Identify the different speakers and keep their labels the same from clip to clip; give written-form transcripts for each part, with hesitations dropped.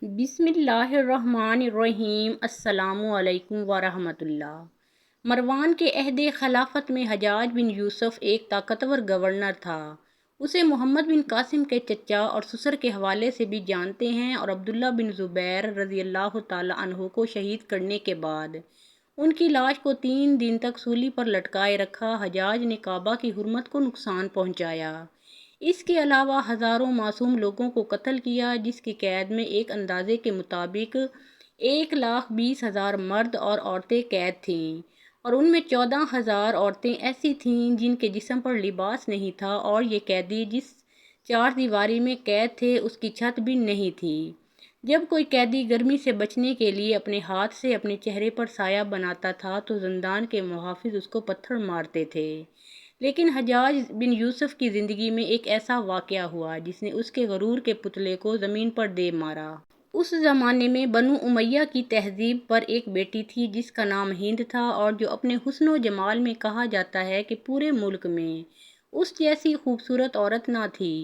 Speaker 1: بسم اللہ الرحمن الرحیم۔ السلام علیکم ورحمۃ اللہ۔ مروان کے عہد خلافت میں حجاج بن یوسف ایک طاقتور گورنر تھا۔ اسے محمد بن قاسم کے چچا اور سسر کے حوالے سے بھی جانتے ہیں اور عبداللہ بن زبیر رضی اللہ تعالی عنہ کو شہید کرنے کے بعد ان کی لاش کو 3 دن تک سولی پر لٹکائے رکھا۔ حجاج نے کعبہ کی حرمت کو نقصان پہنچایا۔ اس کے علاوہ ہزاروں معصوم لوگوں کو قتل کیا، جس کی قید میں ایک اندازے کے مطابق 1,20,000 مرد اور عورتیں قید تھیں، اور ان میں 14,000 عورتیں ایسی تھیں جن کے جسم پر لباس نہیں تھا، اور یہ قیدی جس چار دیواری میں قید تھے اس کی چھت بھی نہیں تھی۔ جب کوئی قیدی گرمی سے بچنے کے لیے اپنے ہاتھ سے اپنے چہرے پر سایہ بناتا تھا تو زندان کے محافظ اس کو پتھر مارتے تھے۔ لیکن حجاج بن یوسف کی زندگی میں ایک ایسا واقعہ ہوا جس نے اس کے غرور کے پتلے کو زمین پر دے مارا۔ اس زمانے میں بنو امیہ کی تہذیب پر ایک بیٹی تھی جس کا نام ہند تھا، اور جو اپنے حسن و جمال میں کہا جاتا ہے کہ پورے ملک میں اس جیسی خوبصورت عورت نہ تھی۔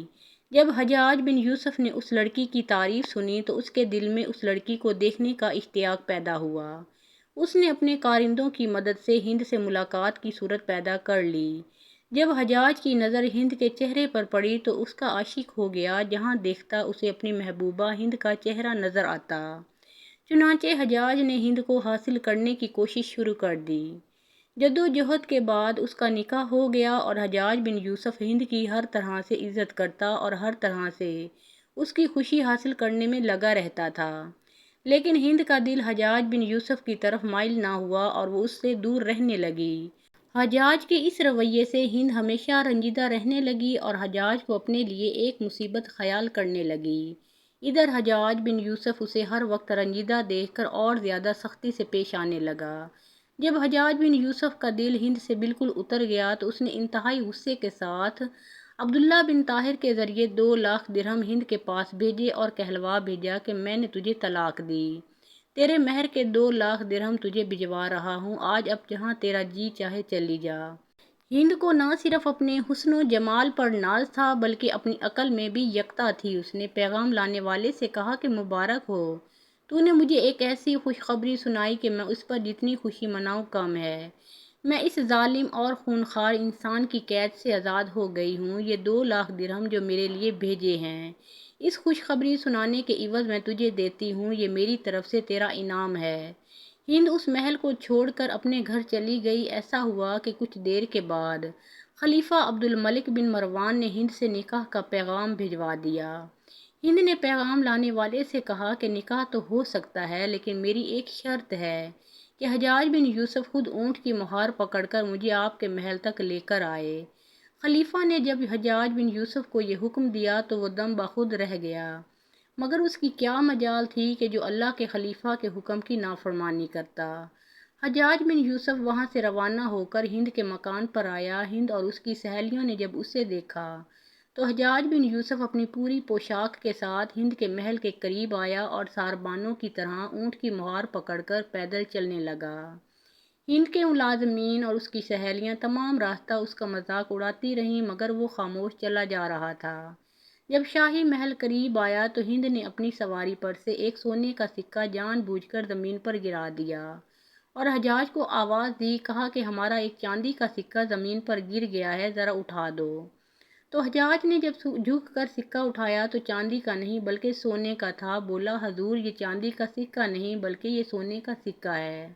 Speaker 1: جب حجاج بن یوسف نے اس لڑکی کی تعریف سنی تو اس کے دل میں اس لڑکی کو دیکھنے کا اشتیاق پیدا ہوا۔ اس نے اپنے کارندوں کی مدد سے ہند سے ملاقات کی صورت پیدا کر لی۔ جب حجاج کی نظر ہند کے چہرے پر پڑی تو اس کا عاشق ہو گیا، جہاں دیکھتا اسے اپنی محبوبہ ہند کا چہرہ نظر آتا۔ چنانچہ حجاج نے ہند کو حاصل کرنے کی کوشش شروع کر دی۔ جدوجہد کے بعد اس کا نکاح ہو گیا، اور حجاج بن یوسف ہند کی ہر طرح سے عزت کرتا اور ہر طرح سے اس کی خوشی حاصل کرنے میں لگا رہتا تھا۔ لیکن ہند کا دل حجاج بن یوسف کی طرف مائل نہ ہوا اور وہ اس سے دور رہنے لگی۔ حجاج کے اس رویے سے ہند ہمیشہ رنجیدہ رہنے لگی اور حجاج کو اپنے لیے ایک مصیبت خیال کرنے لگی۔ ادھر حجاج بن یوسف اسے ہر وقت رنجیدہ دیکھ کر اور زیادہ سختی سے پیش آنے لگا۔ جب حجاج بن یوسف کا دل ہند سے بالکل اتر گیا تو اس نے انتہائی غصے کے ساتھ عبداللہ بن طاہر کے ذریعے 2,00,000 درہم ہند کے پاس بھیجے اور کہلوا بھیجا کہ میں نے تجھے طلاق دی، تیرے مہر کے 2,00,000 درہم تجھے بھجوا رہا ہوں، آج اب جہاں تیرا جی چاہے چلی جا۔ ہند کو نہ صرف اپنے حسن و جمال پر ناز تھا بلکہ اپنی عقل میں بھی یکتا تھی۔ اس نے پیغام لانے والے سے کہا کہ مبارک ہو، تو نے مجھے ایک ایسی خوشخبری سنائی کہ میں اس پر جتنی خوشی مناؤں کم ہے۔ میں اس ظالم اور خونخوار انسان کی قید سے آزاد ہو گئی ہوں۔ یہ 2,00,000 درہم جو میرے لیے بھیجے ہیں، اس خوشخبری سنانے کے عوض میں تجھے دیتی ہوں، یہ میری طرف سے تیرا انعام ہے۔ ہند اس محل کو چھوڑ کر اپنے گھر چلی گئی۔ ایسا ہوا کہ کچھ دیر کے بعد خلیفہ عبد الملک بن مروان نے ہند سے نکاح کا پیغام بھجوا دیا۔ ہند نے پیغام لانے والے سے کہا کہ نکاح تو ہو سکتا ہے، لیکن میری ایک شرط ہے کہ حجاج بن یوسف خود اونٹ کی مہار پکڑ کر مجھے آپ کے محل تک لے کر آئے۔ خلیفہ نے جب حجاج بن یوسف کو یہ حکم دیا تو وہ دم بخود رہ گیا، مگر اس کی کیا مجال تھی کہ جو اللہ کے خلیفہ کے حکم کی نافرمانی کرتا۔ حجاج بن یوسف وہاں سے روانہ ہو کر ہند کے مکان پر آیا۔ ہند اور اس کی سہیلیوں نے جب اسے دیکھا تو حجاج بن یوسف اپنی پوری پوشاک کے ساتھ ہند کے محل کے قریب آیا اور ساربانوں کی طرح اونٹ کی مہار پکڑ کر پیدل چلنے لگا۔ ہند کے ملازمین اور اس کی سہیلیاں تمام راستہ اس کا مذاق اڑاتی رہیں، مگر وہ خاموش چلا جا رہا تھا۔ جب شاہی محل قریب آیا تو ہند نے اپنی سواری پر سے ایک سونے کا سکہ جان بوجھ کر زمین پر گرا دیا اور حجاج کو آواز دی، کہا کہ ہمارا ایک چاندی کا سکہ زمین پر گر گیا ہے، ذرا اٹھا دو۔ تو حجاج نے جب جھک کر سکہ اٹھایا تو چاندی کا نہیں بلکہ سونے کا تھا۔ بولا، حضور یہ چاندی کا سکہ نہیں بلکہ یہ سونے کا سکہ ہے۔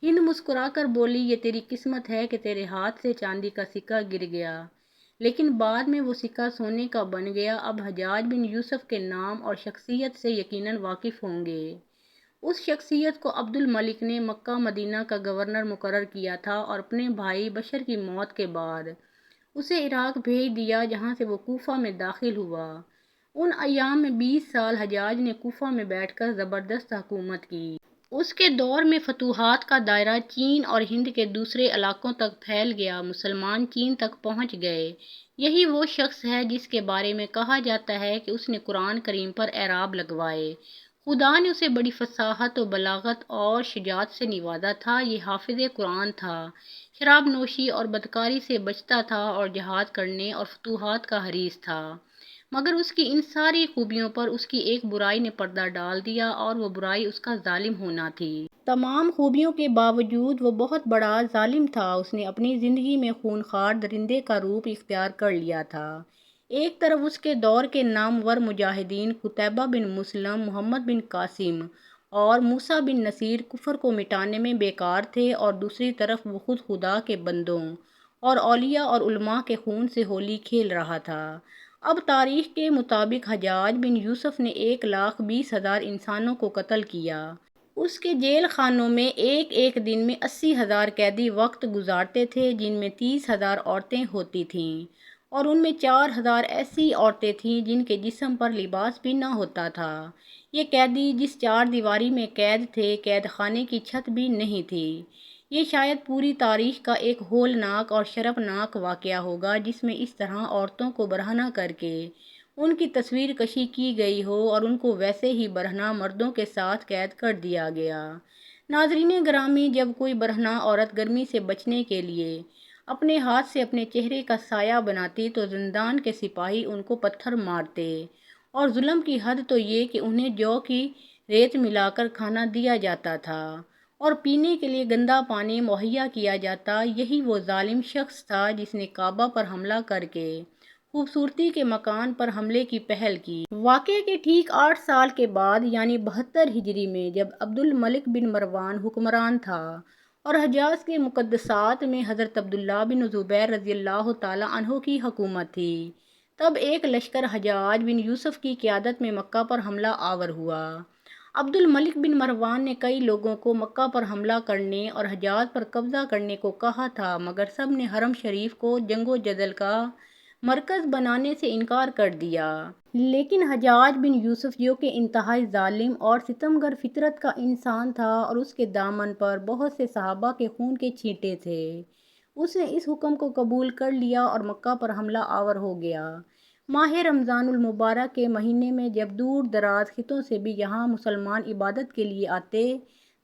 Speaker 1: ہند مسکرا کر بولی، یہ تیری قسمت ہے کہ تیرے ہاتھ سے چاندی کا سکہ گر گیا، لیکن بعد میں وہ سکہ سونے کا بن گیا۔ اب حجاج بن یوسف کے نام اور شخصیت سے یقیناً واقف ہوں گے۔ اس شخصیت کو عبد الملک نے مکہ مدینہ کا گورنر مقرر کیا تھا اور اپنے بھائی بشر کی موت کے بعد اسے عراق بھیج دیا، جہاں سے وہ کوفہ میں داخل ہوا۔ ان ایام میں 20 سال حجاج نے کوفہ میں بیٹھ کر زبردست حکومت کی۔ اس کے دور میں فتوحات کا دائرہ چین اور ہند کے دوسرے علاقوں تک پھیل گیا۔ مسلمان چین تک پہنچ گئے۔ یہی وہ شخص ہے جس کے بارے میں کہا جاتا ہے کہ اس نے قرآن کریم پر اعراب لگوائے۔ خدا نے اسے بڑی فصاحت و بلاغت اور شجاعت سے نوازا تھا۔ یہ حافظ قرآن تھا، شراب نوشی اور بدکاری سے بچتا تھا اور جہاد کرنے اور فتوحات کا حریص تھا۔ مگر اس کی ان ساری خوبیوں پر اس کی ایک برائی نے پردہ ڈال دیا، اور وہ برائی اس کا ظالم ہونا تھی۔ تمام خوبیوں کے باوجود وہ بہت بڑا ظالم تھا۔ اس نے اپنی زندگی میں خونخوار درندے کا روپ اختیار کر لیا تھا۔ ایک طرف اس کے دور کے نامور مجاہدین قتیبہ بن مسلم، محمد بن قاسم اور موسیٰ بن نصیر کفر کو مٹانے میں بیکار تھے، اور دوسری طرف وہ خود خدا کے بندوں اور اولیاء اور علماء کے خون سے ہولی کھیل رہا تھا۔ اب تاریخ کے مطابق حجاج بن یوسف نے 1,20,000 انسانوں کو قتل کیا۔ اس کے جیل خانوں میں ایک ایک دن میں 80,000 قیدی وقت گزارتے تھے، جن میں 30,000 عورتیں ہوتی تھیں، اور ان میں 4,000 ایسی عورتیں تھیں جن کے جسم پر لباس بھی نہ ہوتا تھا۔ یہ قیدی جس چار دیواری میں قید تھے، قید خانے کی چھت بھی نہیں تھی۔ یہ شاید پوری تاریخ کا ایک ہولناک اور شرمناک واقعہ ہوگا جس میں اس طرح عورتوں کو برہنہ کر کے ان کی تصویر کشی کی گئی ہو، اور ان کو ویسے ہی برہنہ مردوں کے ساتھ قید کر دیا گیا۔ ناظرین گرامی، جب کوئی برہنہ عورت گرمی سے بچنے کے لیے اپنے ہاتھ سے اپنے چہرے کا سایہ بناتی تو زندان کے سپاہی ان کو پتھر مارتے، اور ظلم کی حد تو یہ کہ انہیں جو کی ریت ملا کر کھانا دیا جاتا تھا اور پینے کے لیے گندا پانی مہیا کیا جاتا۔ یہی وہ ظالم شخص تھا جس نے کعبہ پر حملہ کر کے خوبصورتی کے مکان پر حملے کی پہل کی۔ واقعے کے ٹھیک 8 سال کے بعد، یعنی 72 ہجری میں، جب عبد الملک بن مروان حکمران تھا اور حجاز کے مقدسات میں حضرت عبداللہ بن زبیر رضی اللہ تعالیٰ عنہ کی حکومت تھی، تب ایک لشکر حجاج بن یوسف کی قیادت میں مکہ پر حملہ آور ہوا۔ عبد الملک بن مروان نے کئی لوگوں کو مکہ پر حملہ کرنے اور حجاز پر قبضہ کرنے کو کہا تھا، مگر سب نے حرم شریف کو جنگ و جدل کا مرکز بنانے سے انکار کر دیا۔ لیکن حجاج بن یوسف، جو کہ انتہائی ظالم اور ستمگر فطرت کا انسان تھا اور اس کے دامن پر بہت سے صحابہ کے خون کے چھینٹے تھے، اس نے اس حکم کو قبول کر لیا اور مکہ پر حملہ آور ہو گیا۔ ماہ رمضان المبارک کے مہینے میں جب دور دراز خطوں سے بھی یہاں مسلمان عبادت کے لیے آتے،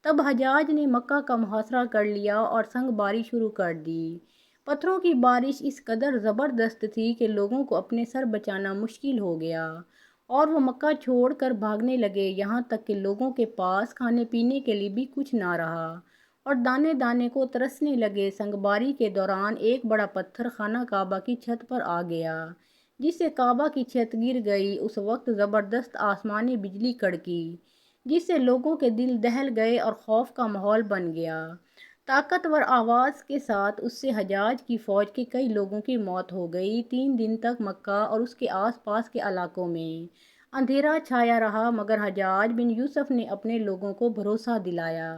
Speaker 1: تب حجاج نے مکہ کا محاصرہ کر لیا اور سنگ باری شروع کر دی۔ پتھروں کی بارش اس قدر زبردست تھی کہ لوگوں کو اپنے سر بچانا مشکل ہو گیا، اور وہ مکہ چھوڑ کر بھاگنے لگے، یہاں تک کہ لوگوں کے پاس کھانے پینے کے لیے بھی کچھ نہ رہا، اور دانے دانے کو ترسنے لگے۔ سنگ باری کے دوران ایک بڑا پتھر خانہ کعبہ کی چھت پر آ گیا، جس سے کعبہ کی چھت گر گئی۔ اس وقت زبردست آسمانی بجلی کڑکی، جس سے لوگوں کے دل دہل گئے اور خوف کا ماحول بن گیا۔ طاقتور آواز کے ساتھ اس سے حجاج کی فوج کے کئی لوگوں کی موت ہو گئی۔ 3 دن تک مکہ اور اس کے آس پاس کے علاقوں میں اندھیرا چھایا رہا، مگر حجاج بن یوسف نے اپنے لوگوں کو بھروسہ دلایا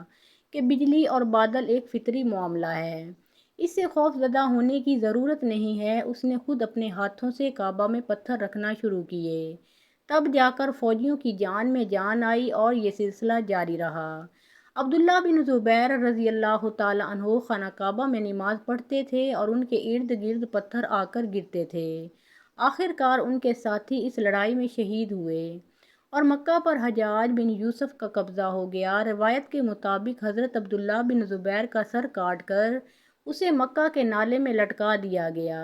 Speaker 1: کہ بجلی اور بادل ایک فطری معاملہ ہے، اس سے خوف زدہ ہونے کی ضرورت نہیں ہے۔ اس نے خود اپنے ہاتھوں سے کعبہ میں پتھر رکھنا شروع کیے، تب جا کر فوجیوں کی جان میں جان آئی، اور یہ سلسلہ جاری رہا۔ عبداللہ بن زبیر رضی اللہ تعالیٰ عنہ خانہ کعبہ میں نماز پڑھتے تھے اور ان کے ارد گرد پتھر آ کر گرتے تھے۔ آخر کار ان کے ساتھی اس لڑائی میں شہید ہوئے، اور مکہ پر حجاج بن یوسف کا قبضہ ہو گیا۔ روایت کے مطابق حضرت عبداللہ بن زبیر کا سر کاٹ کر اسے مکہ کے نالے میں لٹکا دیا گیا،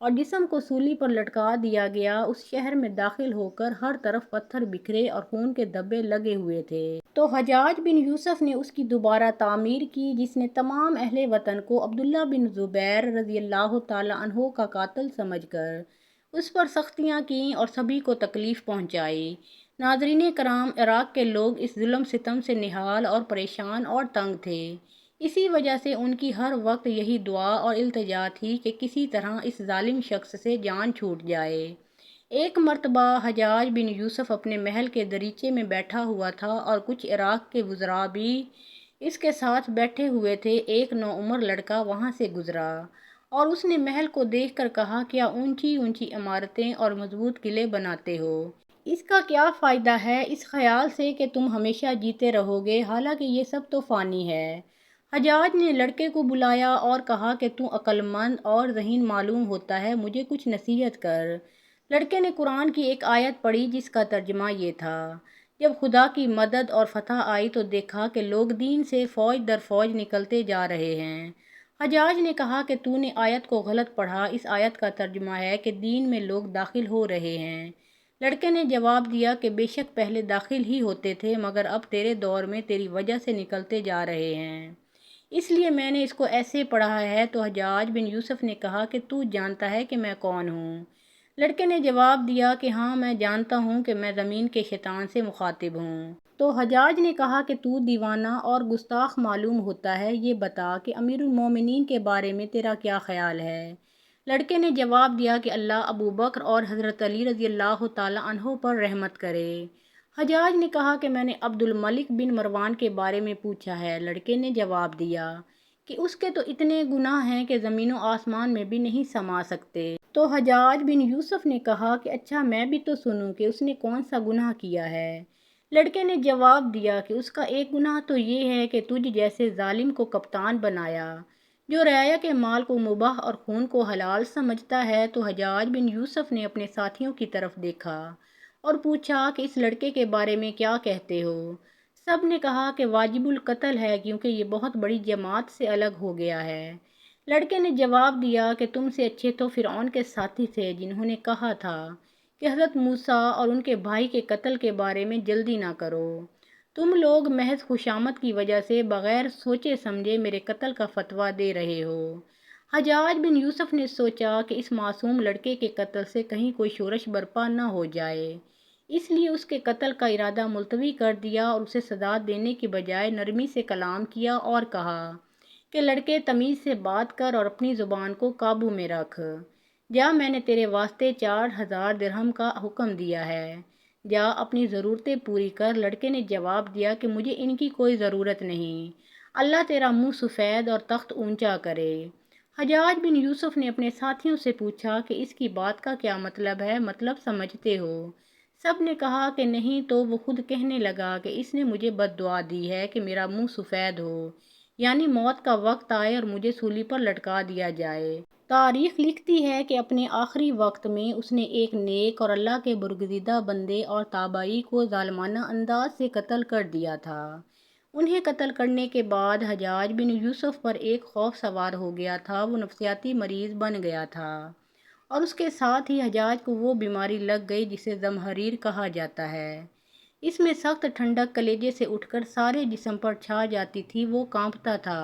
Speaker 1: اور جسم کو سولی پر لٹکا دیا گیا۔ اس شہر میں داخل ہو کر ہر طرف پتھر بکھرے اور خون کے دھبے لگے ہوئے تھے۔ تو حجاج بن یوسف نے اس کی دوبارہ تعمیر کی، جس نے تمام اہل وطن کو عبداللہ بن زبیر رضی اللہ تعالیٰ عنہ کا قاتل سمجھ کر اس پر سختیاں کیں اور سبھی کو تکلیف پہنچائی۔ ناظرین کرام، عراق کے لوگ اس ظلم ستم سے نہال اور پریشان اور تنگ تھے۔ اسی وجہ سے ان کی ہر وقت یہی دعا اور التجا تھی کہ کسی طرح اس ظالم شخص سے جان چھوٹ جائے۔ ایک مرتبہ حجاج بن یوسف اپنے محل کے دریچے میں بیٹھا ہوا تھا، اور کچھ عراق کے وزراء بھی اس کے ساتھ بیٹھے ہوئے تھے۔ ایک نوعمر لڑکا وہاں سے گزرا، اور اس نے محل کو دیکھ کر کہا، کیا اونچی اونچی عمارتیں اور مضبوط قلعے بناتے ہو؟ اس کا کیا فائدہ ہے اس خیال سے کہ تم ہمیشہ جیتے رہو گے، حالانکہ یہ سب تو فانی ہے۔ حجاج نے لڑکے کو بلایا اور کہا کہ تو عقل مند اور ذہین معلوم ہوتا ہے، مجھے کچھ نصیحت کر۔ لڑکے نے قرآن کی ایک آیت پڑھی جس کا ترجمہ یہ تھا، جب خدا کی مدد اور فتح آئی تو دیکھا کہ لوگ دین سے فوج در فوج نکلتے جا رہے ہیں۔ حجاج نے کہا کہ تو نے آیت کو غلط پڑھا، اس آیت کا ترجمہ ہے کہ دین میں لوگ داخل ہو رہے ہیں۔ لڑکے نے جواب دیا کہ بے شک پہلے داخل ہی ہوتے تھے مگر اب تیرے دور میں تیری وجہ سے نکلتے جا رہے ہیں، اس لیے میں نے اس کو ایسے پڑھا ہے۔ تو حجاج بن یوسف نے کہا کہ تو جانتا ہے کہ میں کون ہوں؟ لڑکے نے جواب دیا کہ ہاں میں جانتا ہوں کہ میں زمین کے شیطان سے مخاطب ہوں۔ تو حجاج نے کہا کہ تو دیوانہ اور گستاخ معلوم ہوتا ہے، یہ بتا کہ امیر المومنین کے بارے میں تیرا کیا خیال ہے؟ لڑکے نے جواب دیا کہ اللہ ابو بکر اور حضرت علی رضی اللہ تعالیٰ عنہ پر رحمت کرے۔ حجاج نے کہا کہ میں نے عبد الملک بن مروان کے بارے میں پوچھا ہے۔ لڑکے نے جواب دیا کہ اس کے تو اتنے گناہ ہیں کہ زمین و آسمان میں بھی نہیں سما سکتے۔ تو حجاج بن یوسف نے کہا کہ اچھا میں بھی تو سنوں کہ اس نے کون سا گناہ کیا ہے۔ لڑکے نے جواب دیا کہ اس کا ایک گناہ تو یہ ہے کہ تجھ جیسے ظالم کو کپتان بنایا جو رعایا کے مال کو مباح اور خون کو حلال سمجھتا ہے۔ تو حجاج بن یوسف نے اپنے ساتھیوں کی طرف دیکھا اور پوچھا کہ اس لڑکے کے بارے میں کیا کہتے ہو؟ سب نے کہا کہ واجب القتل ہے کیونکہ یہ بہت بڑی جماعت سے الگ ہو گیا ہے۔ لڑکے نے جواب دیا کہ تم سے اچھے تو فرعون کے ساتھی تھے جنہوں نے کہا تھا کہ حضرت موسیٰ اور ان کے بھائی کے قتل کے بارے میں جلدی نہ کرو۔ تم لوگ محض خوشامد کی وجہ سے بغیر سوچے سمجھے میرے قتل کا فتویٰ دے رہے ہو۔ حجاج بن یوسف نے سوچا کہ اس معصوم لڑکے کے قتل سے کہیں کوئی شورش برپا نہ ہو جائے، اس لیے اس کے قتل کا ارادہ ملتوی کر دیا اور اسے سزا دینے کی بجائے نرمی سے کلام کیا اور کہا کہ لڑکے تمیز سے بات کر اور اپنی زبان کو قابو میں رکھ۔ جا میں نے تیرے واسطے 4000 درہم کا حکم دیا ہے، جا اپنی ضرورتیں پوری کر۔ لڑکے نے جواب دیا کہ مجھے ان کی کوئی ضرورت نہیں، اللہ تیرا منہ سفید اور تخت اونچا کرے۔ حجاج بن یوسف نے اپنے ساتھیوں سے پوچھا کہ اس کی بات کا کیا مطلب ہے، مطلب سمجھتے ہو؟ سب نے کہا کہ نہیں۔ تو وہ خود کہنے لگا کہ اس نے مجھے بد دعا دی ہے کہ میرا منہ سفید ہو، یعنی موت کا وقت آئے اور مجھے سولی پر لٹکا دیا جائے۔ تاریخ لکھتی ہے کہ اپنے آخری وقت میں اس نے ایک نیک اور اللہ کے برگزیدہ بندے اور تابعی کو ظالمانہ انداز سے قتل کر دیا تھا۔ انہیں قتل کرنے کے بعد حجاج بن یوسف پر ایک خوف سوار ہو گیا تھا، وہ نفسیاتی مریض بن گیا تھا اور اس کے ساتھ ہی حجاج کو وہ بیماری لگ گئی جسے زمہریر کہا جاتا ہے۔ اس میں سخت ٹھنڈک کلیجے سے اٹھ کر سارے جسم پر چھا جاتی تھی، وہ کانپتا تھا۔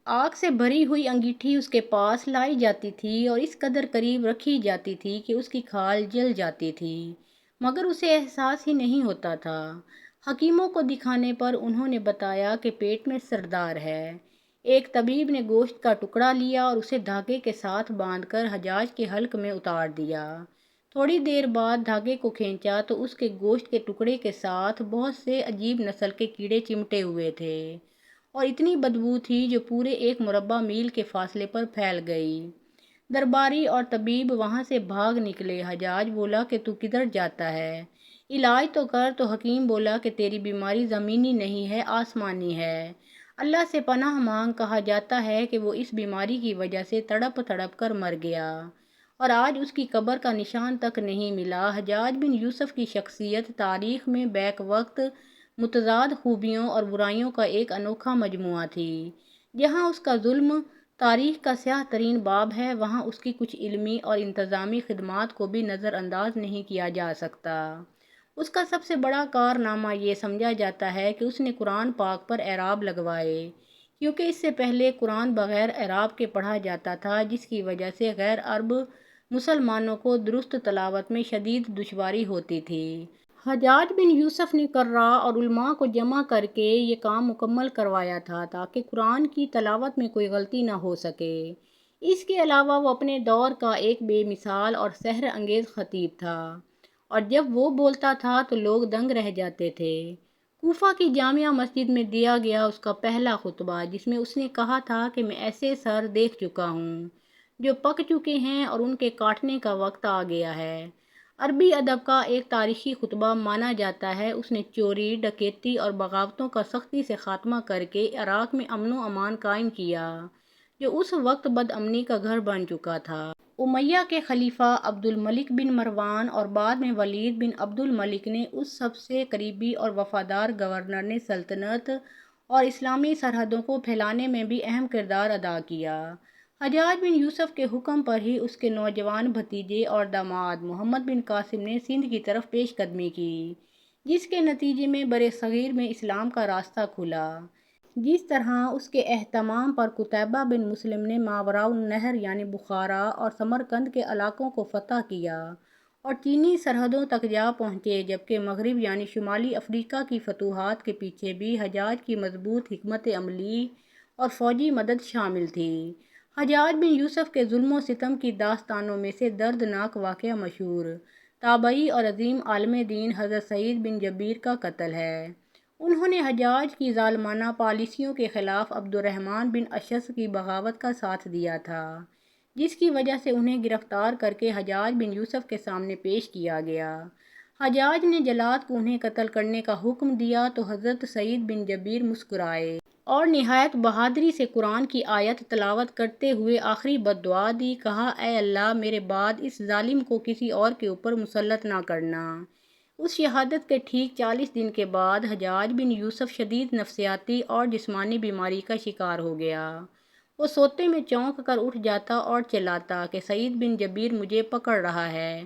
Speaker 1: آگ سے بھری ہوئی انگیٹھی اس کے پاس لائی جاتی تھی اور اس قدر قریب رکھی جاتی تھی کہ اس کی کھال جل جاتی تھی، مگر اسے احساس ہی نہیں ہوتا تھا۔ حکیموں کو دکھانے پر انہوں نے بتایا کہ پیٹ میں سردار ہے۔ ایک طبیب نے گوشت کا ٹکڑا لیا اور اسے دھاگے کے ساتھ باندھ کر حجاج کے حلق میں اتار دیا۔ تھوڑی دیر بعد دھاگے کو کھینچا تو اس کے گوشت کے ٹکڑے کے ساتھ بہت سے عجیب نسل کے کیڑے چمٹے ہوئے تھے اور اتنی بدبو تھی جو پورے 1 مربع میل کے فاصلے پر پھیل گئی۔ درباری اور طبیب وہاں سے بھاگ نکلے۔ حجاج بولا کہ تو کدھر جاتا ہے؟ علاج تو کر۔ تو حکیم بولا کہ تیری بیماری زمینی نہیں ہے، آسمانی ہے، اللہ سے پناہ مانگ۔ کہا جاتا ہے کہ وہ اس بیماری کی وجہ سے تڑپ تڑپ کر مر گیا اور آج اس کی قبر کا نشان تک نہیں ملا۔ حجاج بن یوسف کی شخصیت تاریخ میں بیک وقت متضاد خوبیوں اور برائیوں کا ایک انوکھا مجموعہ تھی۔ جہاں اس کا ظلم تاریخ کا سیاہ ترین باب ہے، وہاں اس کی کچھ علمی اور انتظامی خدمات کو بھی نظر انداز نہیں کیا جا سکتا۔ اس کا سب سے بڑا کارنامہ یہ سمجھا جاتا ہے کہ اس نے قرآن پاک پر اعراب لگوائے، کیونکہ اس سے پہلے قرآن بغیر اعراب کے پڑھا جاتا تھا، جس کی وجہ سے غیر عرب مسلمانوں کو درست تلاوت میں شدید دشواری ہوتی تھی۔ حجاج بن یوسف نے قراء اور علماء کو جمع کر کے یہ کام مکمل کروایا تھا تاکہ قرآن کی تلاوت میں کوئی غلطی نہ ہو سکے۔ اس کے علاوہ وہ اپنے دور کا ایک بے مثال اور سحر انگیز خطیب تھا اور جب وہ بولتا تھا تو لوگ دنگ رہ جاتے تھے۔ کوفہ کی جامع مسجد میں دیا گیا اس کا پہلا خطبہ، جس میں اس نے کہا تھا کہ میں ایسے سر دیکھ چکا ہوں جو پک چکے ہیں اور ان کے کاٹنے کا وقت آ گیا ہے۔ عربی ادب کا ایک تاریخی خطبہ مانا جاتا ہے۔ اس نے چوری، ڈکیتی اور بغاوتوں کا سختی سے خاتمہ کر کے عراق میں امن و امان قائم کیا، جو اس وقت بد امنی کا گھر بن چکا تھا۔ امیہ کے خلیفہ عبد الملک بن مروان اور بعد میں ولید بن عبد الملک نے اس سب سے قریبی اور وفادار گورنر نے سلطنت اور اسلامی سرحدوں کو پھیلانے میں بھی اہم کردار ادا کیا۔ حجاج بن یوسف کے حکم پر ہی اس کے نوجوان بھتیجے اور داماد محمد بن قاسم نے سندھ کی طرف پیش قدمی کی، جس کے نتیجے میں برصغیر میں اسلام کا راستہ کھلا۔ جس طرح اس کے اہتمام پر قتیبہ بن مسلم نے ماوراء النہر یعنی بخارا اور سمرقند کے علاقوں کو فتح کیا اور چینی سرحدوں تک جا پہنچے، جبکہ مغرب یعنی شمالی افریقہ کی فتوحات کے پیچھے بھی حجاج کی مضبوط حکمت عملی اور فوجی مدد شامل تھی۔ حجاج بن یوسف کے ظلم و ستم کی داستانوں میں سے دردناک واقعہ مشہور تابعی اور عظیم عالم دین حضرت سعید بن جبیر کا قتل ہے۔ انہوں نے حجاج کی ظالمانہ پالیسیوں کے خلاف عبد الرحمن بن اشعث کی بغاوت کا ساتھ دیا تھا، جس کی وجہ سے انہیں گرفتار کر کے حجاج بن یوسف کے سامنے پیش کیا گیا۔ حجاج نے جلاد کو انہیں قتل کرنے کا حکم دیا تو حضرت سعید بن جبیر مسکرائے اور نہایت بہادری سے قرآن کی آیت تلاوت کرتے ہوئے آخری بد دعا دی، کہا اے اللہ میرے بعد اس ظالم کو کسی اور کے اوپر مسلط نہ کرنا۔ اس شہادت کے ٹھیک 40 دن کے بعد حجاج بن یوسف شدید نفسیاتی اور جسمانی بیماری کا شکار ہو گیا۔ وہ سوتے میں چونک کر اٹھ جاتا اور چلاتا کہ سعید بن جبیر مجھے پکڑ رہا ہے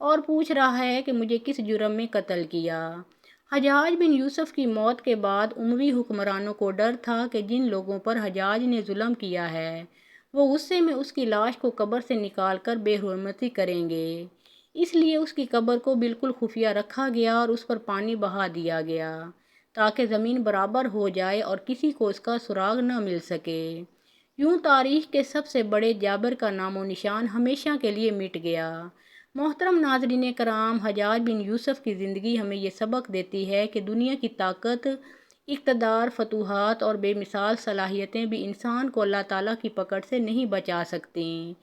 Speaker 1: اور پوچھ رہا ہے کہ مجھے کس جرم میں قتل کیا۔ حجاج بن یوسف کی موت کے بعد اموی حکمرانوں کو ڈر تھا کہ جن لوگوں پر حجاج نے ظلم کیا ہے وہ غصے میں اس کی لاش کو قبر سے نکال کر بے حرمتی کریں گے، اس لیے اس کی قبر کو بالکل خفیہ رکھا گیا اور اس پر پانی بہا دیا گیا تاکہ زمین برابر ہو جائے اور کسی کو اس کا سراغ نہ مل سکے۔ یوں تاریخ کے سب سے بڑے جابر کا نام و نشان ہمیشہ کے لیے مٹ گیا۔ محترم ناظرین کرام، حجاج بن یوسف کی زندگی ہمیں یہ سبق دیتی ہے کہ دنیا کی طاقت، اقتدار، فتوحات اور بے مثال صلاحیتیں بھی انسان کو اللہ تعالیٰ کی پکڑ سے نہیں بچا سکتیں۔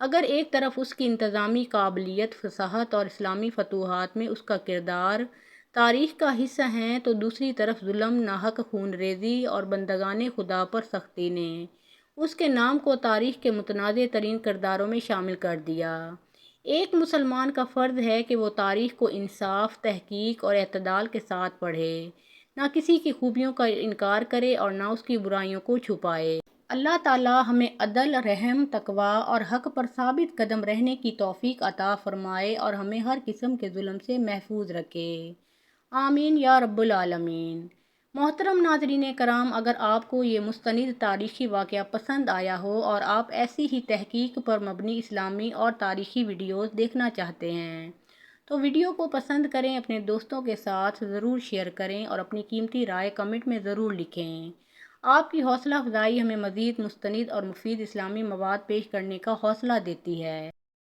Speaker 1: اگر ایک طرف اس کی انتظامی قابلیت، فصاحت اور اسلامی فتوحات میں اس کا کردار تاریخ کا حصہ ہیں، تو دوسری طرف ظلم، ناحق خون ریزی اور بندگان خدا پر سختی نے اس کے نام کو تاریخ کے متنازع ترین کرداروں میں شامل کر دیا۔ ایک مسلمان کا فرض ہے کہ وہ تاریخ کو انصاف، تحقیق اور اعتدال کے ساتھ پڑھے، نہ کسی کی خوبیوں کا انکار کرے اور نہ اس کی برائیوں کو چھپائے۔ اللہ تعالیٰ ہمیں عدل، رحم، تقویٰ اور حق پر ثابت قدم رہنے کی توفیق عطا فرمائے اور ہمیں ہر قسم کے ظلم سے محفوظ رکھے۔ آمین یا رب العالمین۔ محترم ناظرین کرام، اگر آپ کو یہ مستند تاریخی واقعہ پسند آیا ہو اور آپ ایسی ہی تحقیق پر مبنی اسلامی اور تاریخی ویڈیوز دیکھنا چاہتے ہیں تو ویڈیو کو پسند کریں، اپنے دوستوں کے ساتھ ضرور شیئر کریں اور اپنی قیمتی رائے کمنٹ میں ضرور لکھیں۔ آپ کی حوصلہ افزائی ہمیں مزید مستند اور مفید اسلامی مواد پیش کرنے کا حوصلہ دیتی ہے۔